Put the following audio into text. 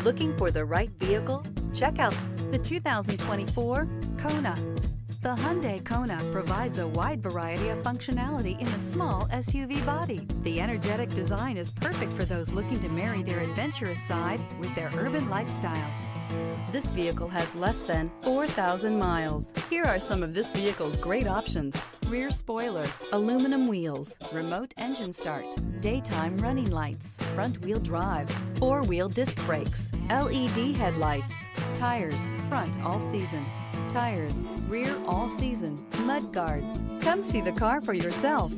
Looking for the right vehicle? Check out the 2024 Kona. The Hyundai Kona provides a wide variety of functionality in a small SUV body. The energetic design is perfect for those looking to marry their adventurous side with their urban lifestyle. This vehicle has less than 4,000 miles. Here are some of this vehicle's great options: rear spoiler, aluminum wheels, remote engine start, daytime running lights, front wheel drive, four-wheel disc brakes, LED headlights, tires, front all season, tires, rear all season, mud guards. Come see the car for yourself.